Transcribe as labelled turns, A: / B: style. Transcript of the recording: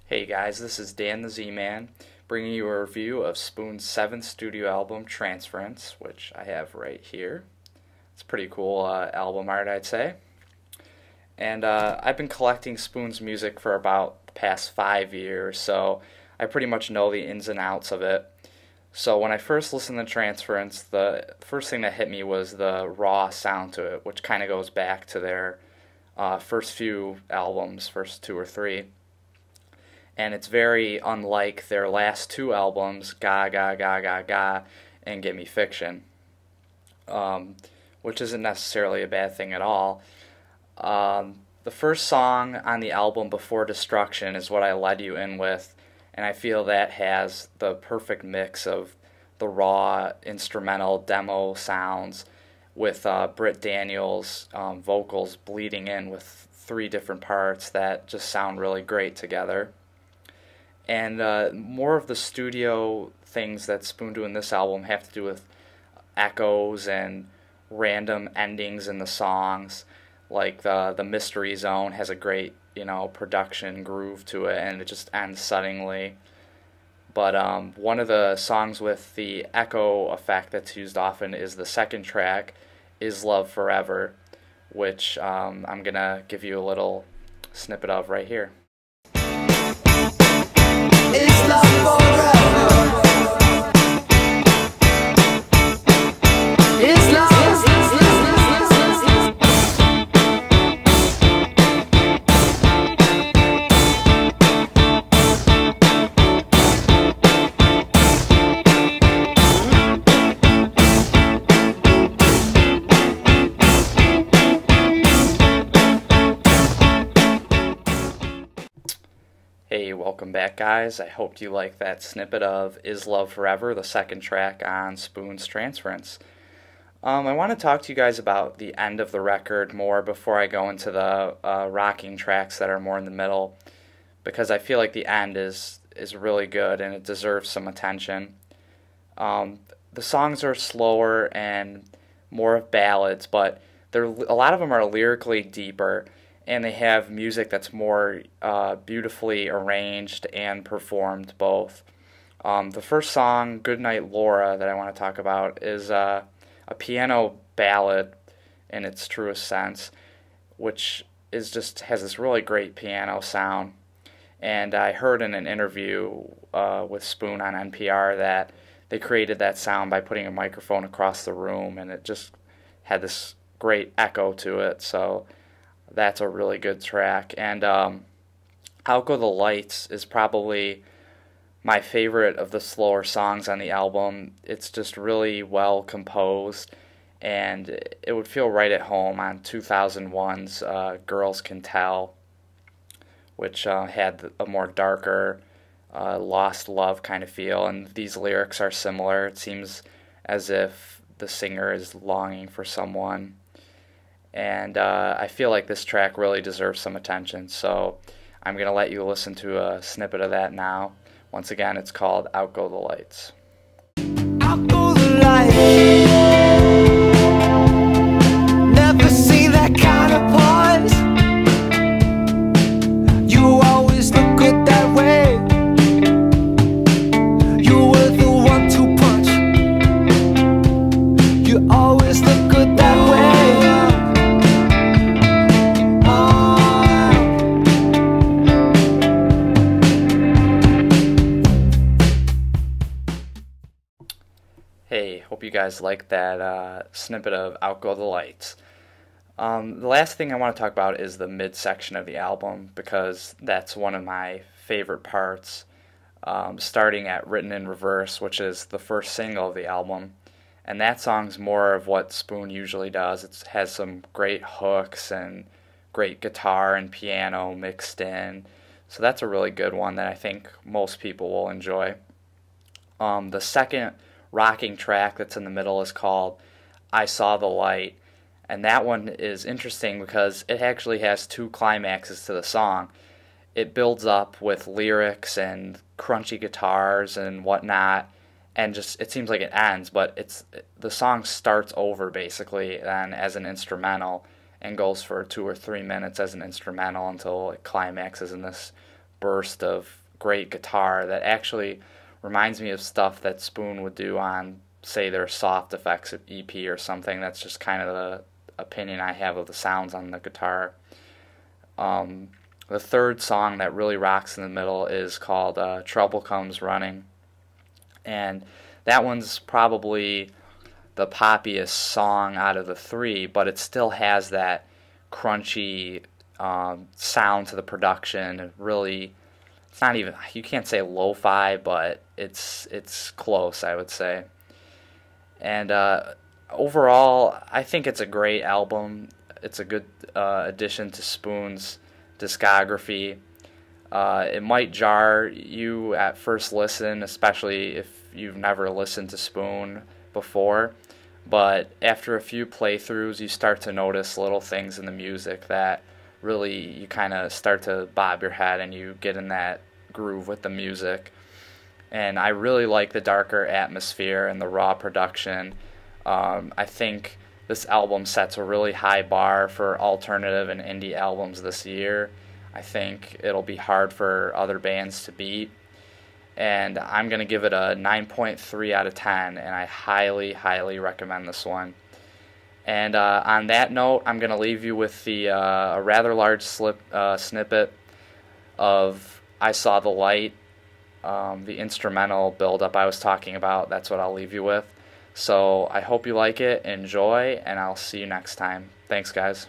A: Hey guys, this is Dan the Z-Man, bringing you a review of Spoon's 7th studio album, Transference, which I have right here. It's a pretty cool album art, I'd say. And I've been collecting Spoon's music for about the past 5 years, so I pretty much know the ins and outs of it. So when I first listened to Transference, the first thing that hit me was the raw sound to it, which kind of goes back to their first few albums, first two or three. And it's very unlike their last two albums, Ga Ga Ga Ga Ga and Gimme Fiction, which isn't necessarily a bad thing at all. The first song on the album, Before Destruction, is what I led you in with, and I feel that has the perfect mix of the raw instrumental demo sounds with Britt Daniels' vocals bleeding in with three different parts that just sound really great together. And more of the studio things that Spoon do in this album have to do with echoes and random endings in the songs. Like the Mystery Zone has a great, production groove to it, and it just ends suddenly. But one of the songs with the echo effect that's used often is the second track, Is Love Forever, which I'm going to give you a little snippet of right here.
B: It's love forever. It's love.
A: Hey, welcome back guys. I hope you like that snippet of Is Love Forever, the second track on Spoon's Transference. I want to talk to you guys about the end of the record more before I go into the rocking tracks that are more in the middle, because I feel like the end is really good and it deserves some attention. The songs are slower and more of ballads, but a lot of them are lyrically deeper, and they have music that's more beautifully arranged and performed both. The first song, Goodnight Laura, that I want to talk about is a piano ballad in its truest sense, which has this really great piano sound. And I heard in an interview with Spoon on NPR that they created that sound by putting a microphone across the room, and it just had this great echo to it. So that's a really good track. And Out Go the Lights is probably my favorite of the slower songs on the album. It's just really well composed, and it would feel right at home on 2001's Girls Can Tell, which had a more darker, lost love kind of feel. And these lyrics are similar. It seems as if the singer is longing for someone. And I feel like this track really deserves some attention, so I'm going to let you listen to a snippet of that now. Once again, it's called Out Go the Lights.
B: Out go the lights. Never seen that kind of poise. You always look good that way. You were the one to punch. You always look good that way.
A: Hey, hope you guys like that snippet of Out Go the Lights. The last thing I want to talk about is the midsection of the album, because that's one of my favorite parts, starting at Written in Reverse, which is the first single of the album. And that song's more of what Spoon usually does. It has some great hooks and great guitar and piano mixed in. So that's a really good one that I think most people will enjoy. The second rocking track that's in the middle is called I Saw the Light, and that one is interesting because it actually has two climaxes to the song. It builds up with lyrics and crunchy guitars and whatnot, and just it seems like it ends, but the song starts over basically then as an instrumental and goes for 2 or 3 minutes as an instrumental until it climaxes in this burst of great guitar that actually reminds me of stuff that Spoon would do on, say, their Soft Effects EP or something. That's just kind of the opinion I have of the sounds on the guitar. The third song that really rocks in the middle is called Trouble Comes Running. And that one's probably the poppiest song out of the three, but it still has that crunchy sound to the production. It really, it's not even, you can't say lo-fi, but it's close, I would say. And overall, I think it's a great album. It's a good addition to Spoon's discography. It might jar you at first listen, especially if you've never listened to Spoon before, but after a few playthroughs you start to notice little things in the music that really you kind of start to bob your head and you get in that groove with the music. And I really like the darker atmosphere and the raw production. I think this album sets a really high bar for alternative and indie albums this year. I think it'll be hard for other bands to beat. And I'm going to give it a 9.3 out of 10, and I highly, highly recommend this one. And on that note, I'm going to leave you with a rather large snippet of I Saw the Light, the instrumental build-up I was talking about. That's what I'll leave you with. So I hope you like it, enjoy, and I'll see you next time. Thanks, guys.